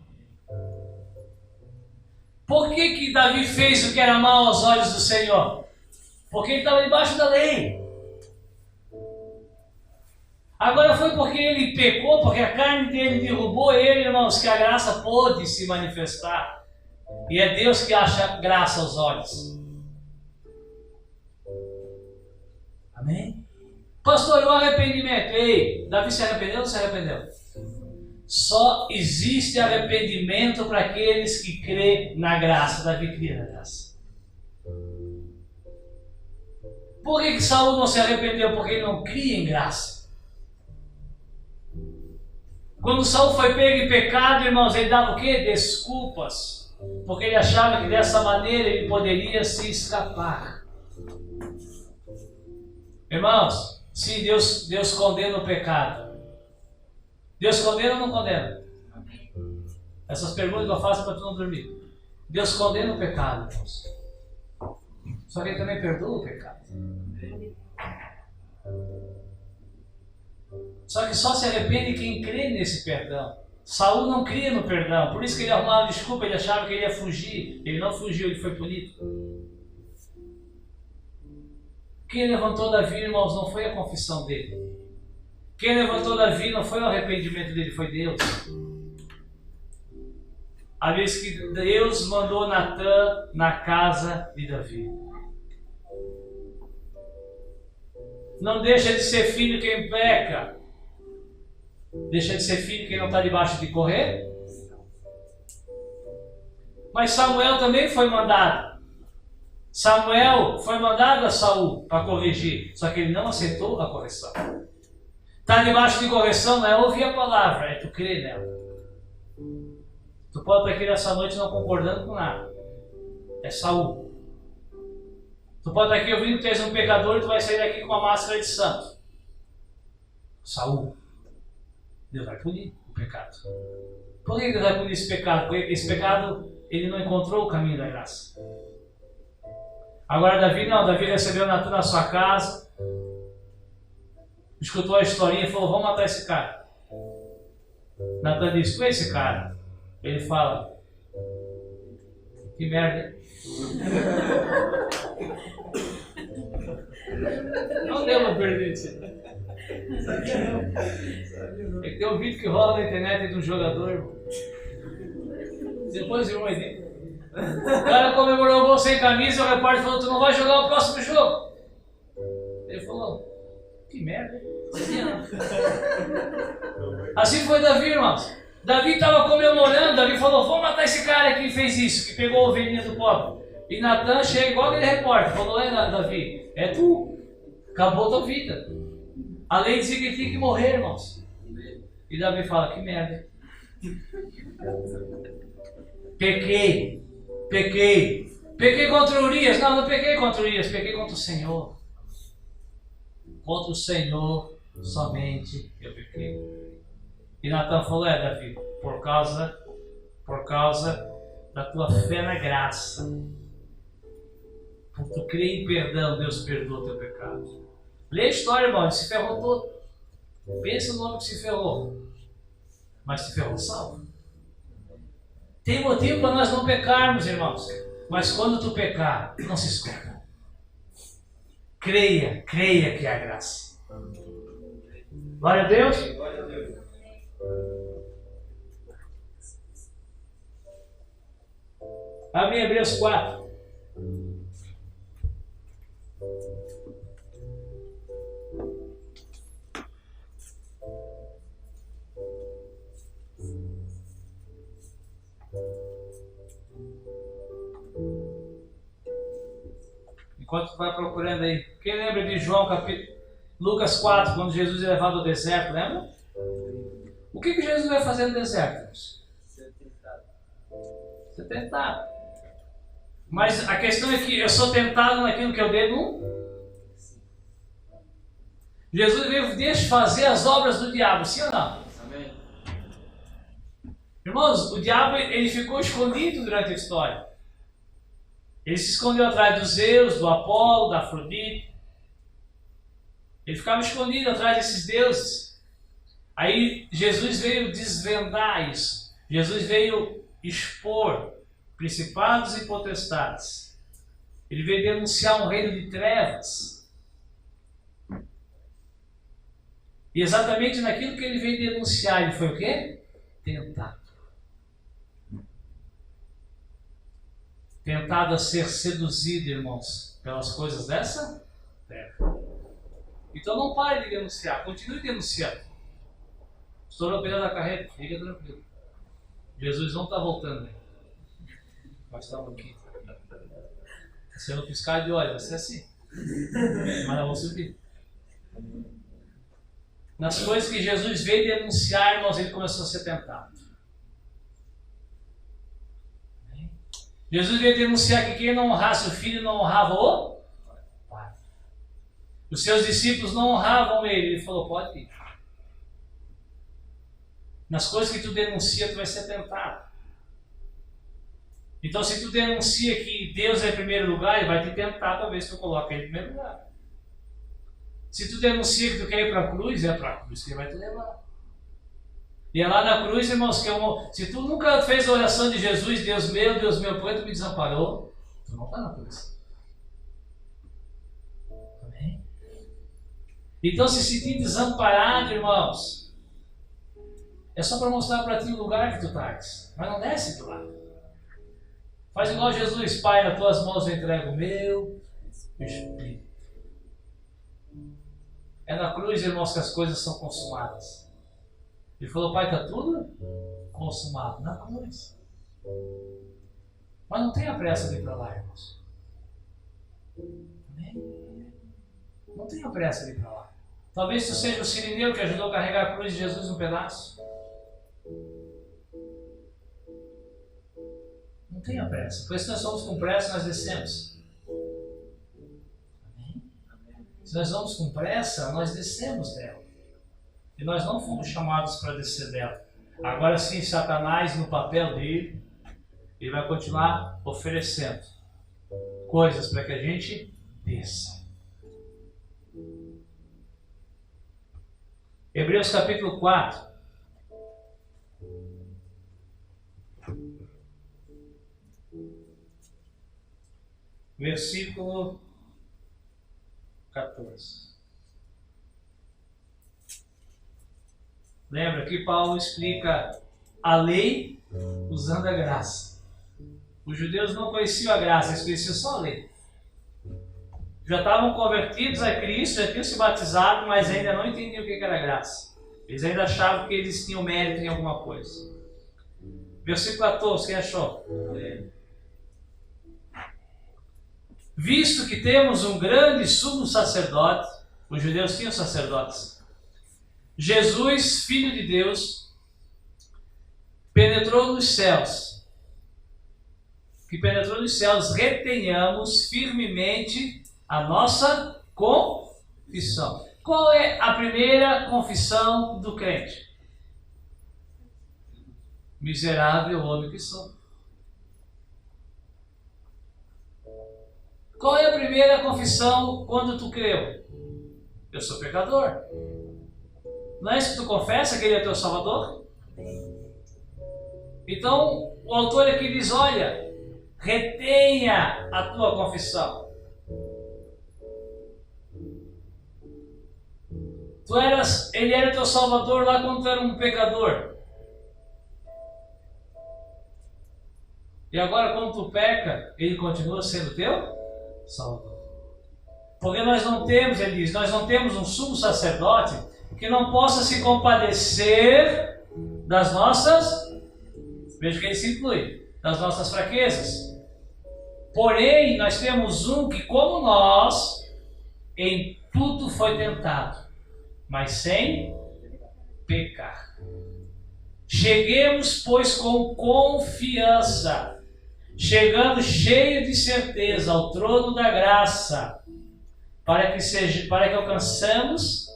Por que Davi fez o que era mal aos olhos do Senhor? Porque ele estava debaixo da lei. Agora foi porque ele pecou, porque a carne dele derrubou ele, irmãos, que a graça pôde se manifestar. E é Deus que acha graça aos olhos. Amém? Pastor, o arrependimento. Ei, Davi se arrependeu ou não se arrependeu? Só existe arrependimento para aqueles que crêem na graça. Davi cria na graça. Por que Saul não se arrependeu? Porque ele não cria em graça. Quando Saul foi pego em pecado, irmãos, ele dava o quê? Desculpas. Porque ele achava que dessa maneira ele poderia se escapar. Irmãos, sim, Deus condena o pecado. Deus condena ou não condena? Essas perguntas que eu faço para tu não dormir. Deus condena o pecado, irmãos. Só que Ele também perdoa o pecado. Só que só se arrepende quem crê nesse perdão. Saul não cria no perdão, por isso que ele arrumava desculpa, ele achava que ele ia fugir. Ele não fugiu, ele foi punido. Quem levantou Davi, irmãos, não foi a confissão dele. Quem levantou Davi não foi o arrependimento dele, foi Deus. A vez que Deus mandou Natã na casa de Davi. Não deixa de ser filho quem peca. Deixa de ser filho quem não está debaixo de correr. Mas Samuel também foi mandado. Samuel foi mandado a Saul para corrigir. Só que ele não aceitou a correção. Está debaixo de correção não é ouvir a palavra, é tu crer nela. Tu pode estar aqui nessa noite não concordando com nada. É Saul. Tu pode estar aqui ouvindo que tu és um pecador e tu vai sair daqui com uma máscara de santo. Saul. Deus vai punir o pecado. Por que Deus vai punir esse pecado? Porque esse pecado, ele não encontrou o caminho da graça. Agora Davi não. Davi recebeu Natã na sua casa. Escutou a historinha e falou, vamos matar esse cara. Natã disse, quem é esse cara? Ele fala, que merda. Não deu uma perdida. É que tem um vídeo que rola na internet de um jogador. Depois viu mais dentro. O cara comemorou o gol sem camisa e o repórter falou, tu não vai jogar o próximo jogo. Ele falou, que merda. Assim foi Davi, irmãos. Davi estava comemorando, Davi falou, vamos matar esse cara que fez isso, que pegou a ovelhinha do pobre. E Natã chega igual aquele repórter, falou, Davi, é tu, acabou tua vida. A lei dizia que ele tinha que morrer, irmãos. E Davi fala, que merda. Pequei contra Urias. Não pequei contra Urias, pequei contra o Senhor. Contra o Senhor somente eu pequei. E Natã falou, Davi, por causa da tua fé na graça, por tu crer em perdão, Deus perdoa o teu pecado. Lê a história, irmão, ele se ferrou todo. Pensa no homem que se ferrou, mas se ferrou salvo. Tem motivo para nós não pecarmos, irmãos, mas quando tu pecar, não se esconda. Creia que há graça. Glória a Deus. Abre Hebreus 4. Enquanto tu vai procurando aí, quem lembra de Lucas 4, quando Jesus é levado ao deserto, lembra? O que Jesus vai fazer no deserto? Ser tentado. Mas a questão é que eu sou tentado naquilo que eu devo. Jesus veio desfazer as obras do diabo, sim ou não? Amém. Irmãos, o diabo ele ficou escondido durante a história. Ele se escondeu atrás dos Zeus, do Apolo, da Afrodite. Ele ficava escondido atrás desses deuses. Aí Jesus veio desvendar isso. Jesus veio expor principados e potestades. Ele veio denunciar um reino de trevas. E exatamente naquilo que ele veio denunciar, ele foi o quê? Tentado. Tentado a ser seduzido, irmãos, pelas coisas dessa terra. Então não pare de denunciar, continue denunciando. Estourou o pneu da carreta, fica tranquilo. Jesus não está voltando, né? Nós estamos aqui. Se eu não piscar de olho, vai ser assim. Mas nós vamos subir. Nas coisas que Jesus veio denunciar, irmãos, ele começou a ser tentado. Jesus veio denunciar que quem não honrasse o filho não honrava o pai. Os seus discípulos não honravam ele. Ele falou, pode ir. Nas coisas que tu denuncia, tu vai ser tentado. Então, se tu denuncia que Deus é em primeiro lugar, ele vai te tentar para ver se tu coloca ele em primeiro lugar. Se tu denuncia que tu quer ir para a cruz, é para a cruz que ele vai te levar. E é lá na cruz, irmãos, que se tu nunca fez a oração de Jesus, Deus meu, por que tu me desamparou? Tu não está na cruz. Amém? Então, se sentir desamparado, irmãos, é só para mostrar para ti o lugar que tu estás. Mas não desce do lado. Faz igual Jesus, Pai, nas tuas mãos eu entrego o meu espírito. É na cruz, irmãos, que as coisas são consumadas. Ele falou, Pai, está tudo consumado na cruz. Mas não tenha pressa de ir para lá, irmãos. Não tenha pressa de ir para lá. Talvez tu seja o sirineiro que ajudou a carregar a cruz de Jesus um pedaço. Não tenha pressa. Pois se nós somos com pressa, nós descemos. Amém? Se nós vamos com pressa, nós descemos dela. E nós não fomos chamados para descer dela. Agora sim, Satanás, no papel dele, ele vai continuar oferecendo coisas para que a gente desça. Hebreus capítulo 4. Versículo 14. Lembra que Paulo explica a lei usando a graça. Os judeus não conheciam a graça, eles conheciam só a lei. Já estavam convertidos a Cristo, já tinham se batizado, mas ainda não entendiam o que era graça. Eles ainda achavam que eles tinham mérito em alguma coisa. Versículo 14, quem achou? Visto que temos um grande sumo sacerdote, os judeus tinham sacerdotes, Jesus, Filho de Deus, penetrou nos céus. Que penetrou nos céus, retenhamos firmemente a nossa confissão. Qual é a primeira confissão do crente? Miserável homem que sou. Qual é a primeira confissão quando tu creu? Eu sou pecador. Não é isso que tu confessa, que ele é teu Salvador? Então, o autor aqui diz, olha, retenha a tua confissão. Ele era teu Salvador lá quando tu era um pecador. E agora quando tu peca, ele continua sendo teu Salvador. Porque nós não temos, ele diz, nós não temos um sumo sacerdote que não possa se compadecer das nossas, veja que ele se inclui, das nossas fraquezas. Porém, nós temos um que, como nós, em tudo foi tentado, mas sem pecar. Cheguemos, pois, com confiança, chegando cheio de certeza ao trono da graça, para que alcançamos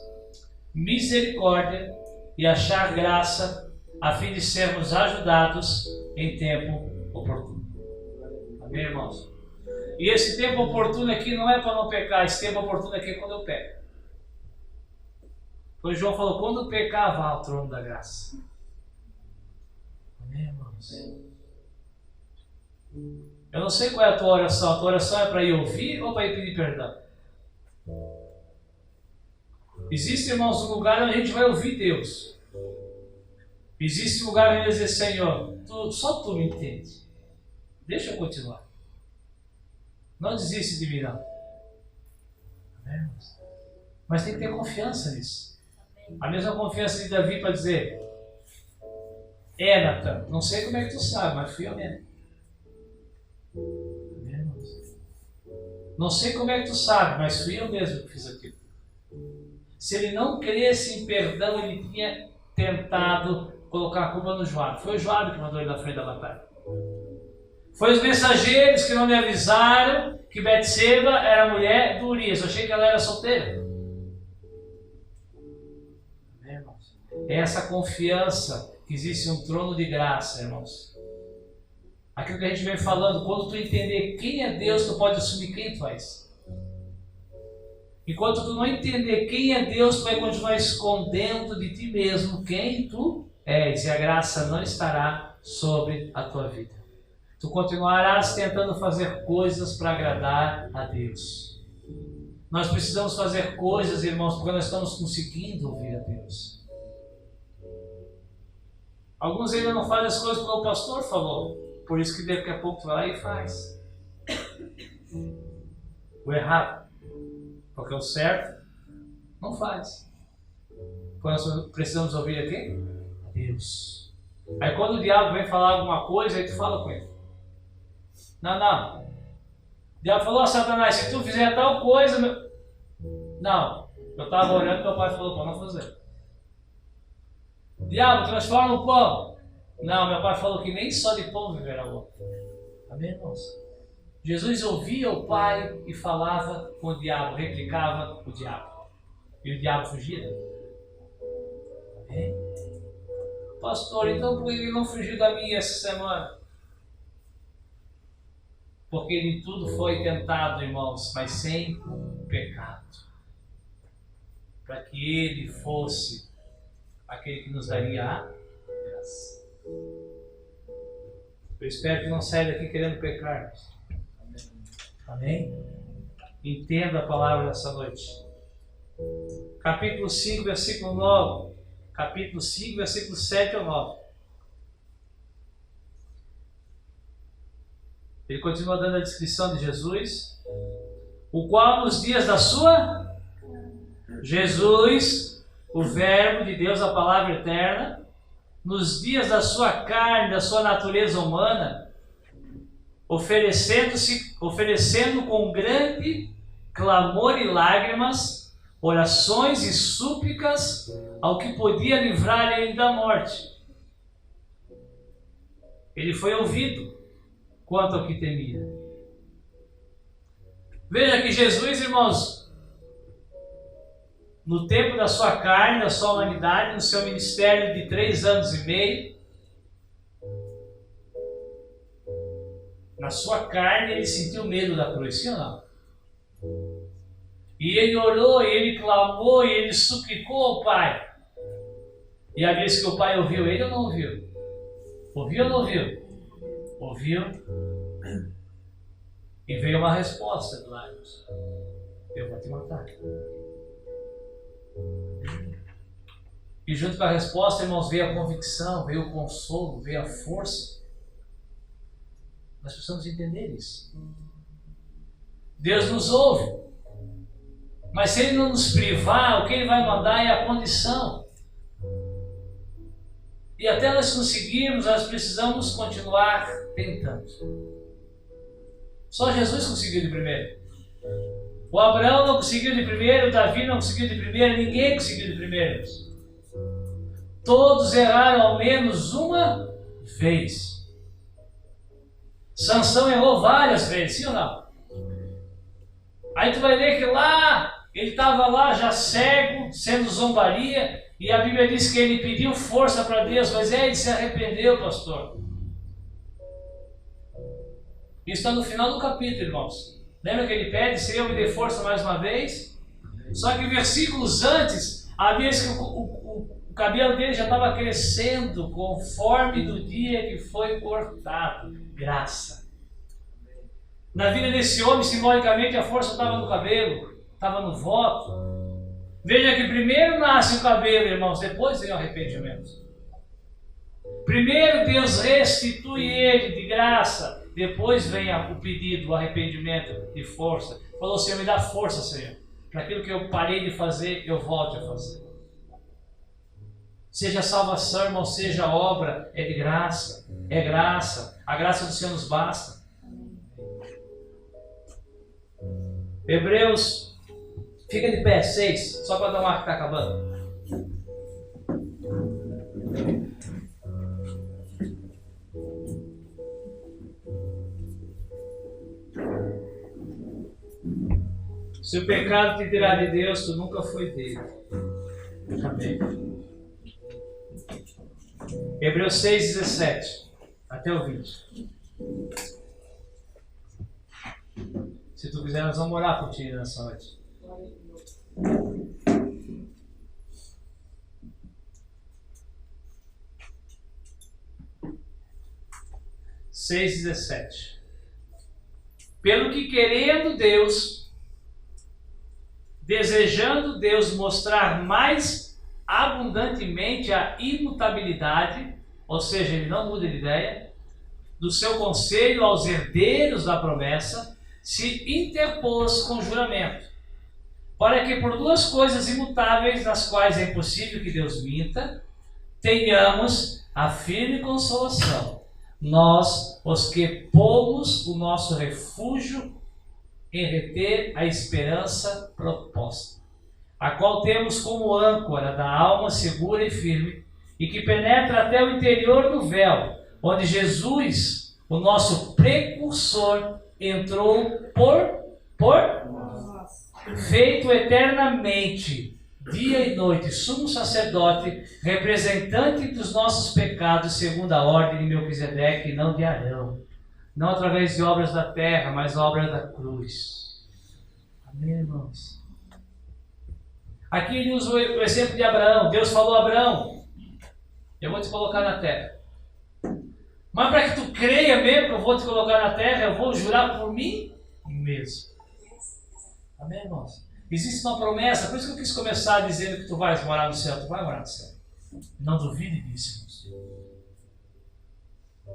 misericórdia e achar graça, a fim de sermos ajudados em tempo oportuno. Amém, irmãos? E esse tempo oportuno aqui não é para não pecar, esse tempo oportuno aqui é quando eu peco. Pois João falou, quando pecar, vá ao trono da graça. Amém, irmãos? Eu não sei qual é a tua oração é para ir ouvir ou para ir pedir perdão? Existe, irmãos, um lugar onde a gente vai ouvir Deus. Existe um lugar onde dizer, Senhor, só tu me entende. Deixa eu continuar. Não desiste de mim, não. Amém, irmãos? Mas tem que ter confiança nisso. A mesma confiança de Davi para dizer, Natan, não sei como é que tu sabe, mas fui eu mesmo. Não sei como é que tu sabe, mas fui eu mesmo que fiz aquilo. Se ele não cresce em perdão, ele tinha tentado colocar a culpa no Joabe. Foi o Joabe que mandou ele na frente da batalha. Foi os mensageiros que não me avisaram que Betseba era a mulher do Urias. Eu achei que ela era solteira. É essa confiança que existe um trono de graça, irmãos. Aquilo que a gente vem falando, quando tu entender quem é Deus, tu pode assumir quem tu és. Enquanto tu não entender quem é Deus, tu vai continuar escondendo de ti mesmo quem tu és, e a graça não estará sobre a tua vida. Tu continuarás tentando fazer coisas para agradar a Deus. Nós precisamos fazer coisas, irmãos, porque nós estamos conseguindo ouvir a Deus. Alguns ainda não fazem as coisas como o pastor falou. Por isso que daqui a pouco tu vai lá e faz. O errado. Porque o certo não faz. Nós precisamos ouvir a quem? A Deus. Aí quando o diabo vem falar alguma coisa, aí tu fala com ele. Não. O diabo falou, Satanás, se tu fizer tal coisa... Não. Eu estava orando e meu pai falou para não fazer. Diabo, transforma o pão. Não, meu pai falou que nem só de pão viverá o homem. Amém, irmãos? Jesus ouvia o pai e falava com o diabo, replicava o diabo. E o diabo fugia. Amém? Pastor, então por que ele não fugiu da minha essa semana? Porque ele em tudo foi tentado, irmãos, mas sem pecado. Para que ele fosse aquele que nos daria a graça. Eu espero que não saia daqui querendo pecar. Amém? Entenda a palavra dessa noite. Capítulo 5, versículo 9. Capítulo 5, versículo 7 ao 9. Ele continua dando a descrição de Jesus, o qual nos dias da sua... Jesus, o Verbo de Deus, a palavra eterna, nos dias da sua carne, da sua natureza humana, oferecendo com grande clamor e lágrimas, orações e súplicas ao que podia livrar ele da morte. Ele foi ouvido quanto ao que temia. Veja que Jesus, irmãos, no tempo da sua carne, da sua humanidade, no seu ministério de 3 anos e meio, na sua carne ele sentiu medo da cruz, sim ou não? E ele orou, e ele clamou, e ele suplicou ao Pai. E a vez que o Pai ouviu ele ou não ouviu? Ouviu ou não ouviu? Ouviu. E veio uma resposta do lábios. Eu vou te matar. E junto com a resposta, irmãos, veio a convicção, veio o consolo, veio a força. Nós precisamos entender isso. Deus nos ouve. Mas se Ele não nos privar, o que Ele vai mandar é a condição. E até nós conseguirmos, nós precisamos continuar tentando. Só Jesus conseguiu de primeiro. O Abraão não conseguiu de primeiro, o Davi não conseguiu de primeiro, ninguém conseguiu de primeiro. Todos erraram ao menos uma vez. Sansão errou várias vezes, sim ou não? Aí tu vai ver que lá, ele estava lá já cego, sendo zombaria, e a Bíblia diz que ele pediu força para Deus, mas ele se arrependeu, pastor. Isso está no final do capítulo, irmãos. Lembra que ele pede, Senhor, me dê força mais uma vez? Só que versículos antes, a Bíblia diz que o cabelo dele já estava crescendo conforme do dia que foi cortado. Graça. Na vida desse homem, simbolicamente, a força estava no cabelo, estava no voto. Veja que primeiro nasce o cabelo, irmãos, depois vem o arrependimento. Primeiro Deus restitui ele de graça, depois vem o pedido, o arrependimento de força. Falou, Senhor, me dá força, Senhor, para aquilo que eu parei de fazer, eu volte a fazer. Seja salvação, irmão, seja obra, é de graça. É graça. A graça do Senhor nos basta. Hebreus, fica de pé, 6, só para dar uma que está acabando. Se o pecado te tirar de Deus, tu nunca foi dele. Amém. Hebreus 6, 17 até o 20. Se tu quiser, nós vamos orar por ti nessa noite. 6:17. Pelo que querendo Deus, desejando Deus mostrar mais abundantemente a imutabilidade, ou seja, ele não muda de ideia, do seu conselho aos herdeiros da promessa, se interpôs com juramento, para que por duas coisas imutáveis, nas quais é impossível que Deus minta, tenhamos a firme consolação, nós, os que pomos o nosso refúgio em reter a esperança proposta, a qual temos como âncora da alma segura e firme, e que penetra até o interior do véu, onde Jesus, o nosso precursor, entrou feito eternamente, dia e noite, sumo sacerdote, representante dos nossos pecados, segundo a ordem de Melquisedeque, e não de Arão, não através de obras da terra, mas obras da cruz. Amém, irmãos? Aqui ele usa o exemplo de Abraão. Deus falou a Abraão: eu vou te colocar na terra. Mas para que tu creia mesmo que eu vou te colocar na terra, eu vou jurar por mim mesmo. Amém, irmãos? Existe uma promessa, por isso que eu quis começar dizendo que tu vais morar no céu. Tu vai morar no céu. Não duvide disso, irmãos.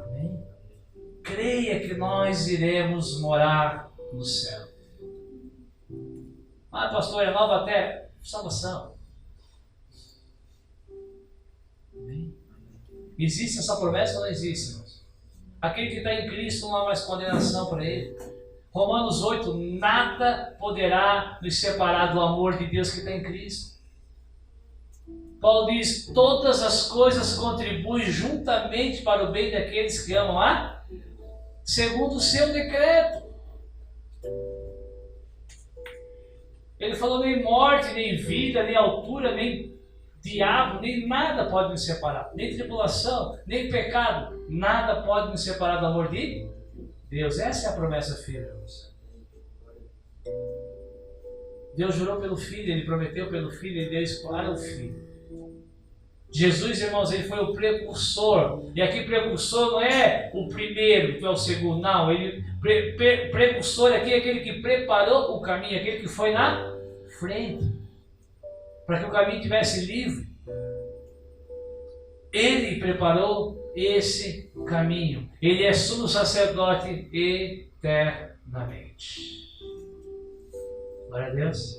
Amém? Creia que nós iremos morar no céu. Ah, pastor, é nova terra. Salvação. Amém? Existe essa promessa ou não existe, irmãos? Aquele que está em Cristo não há mais condenação para ele. Romanos 8, nada poderá nos separar do amor de Deus que está em Cristo. Paulo diz: todas as coisas contribuem juntamente para o bem daqueles que amam a, segundo o seu decreto. Ele falou: nem morte, nem vida, nem altura, nem diabo, nem nada pode nos separar. Nem tribulação, nem pecado, nada pode nos separar do amor de Deus. Essa é a promessa firme. Deus jurou pelo Filho, Ele prometeu pelo Filho, Ele deu isso para o Filho. Jesus, irmãos, Ele foi o precursor. E aqui precursor não é o primeiro, que é o segundo, não. Ele, precursor aqui é aquele que preparou o caminho, aquele que foi na frente, para que o caminho estivesse livre. Ele preparou esse caminho. Ele é sumo sacerdote eternamente. Glória a Deus.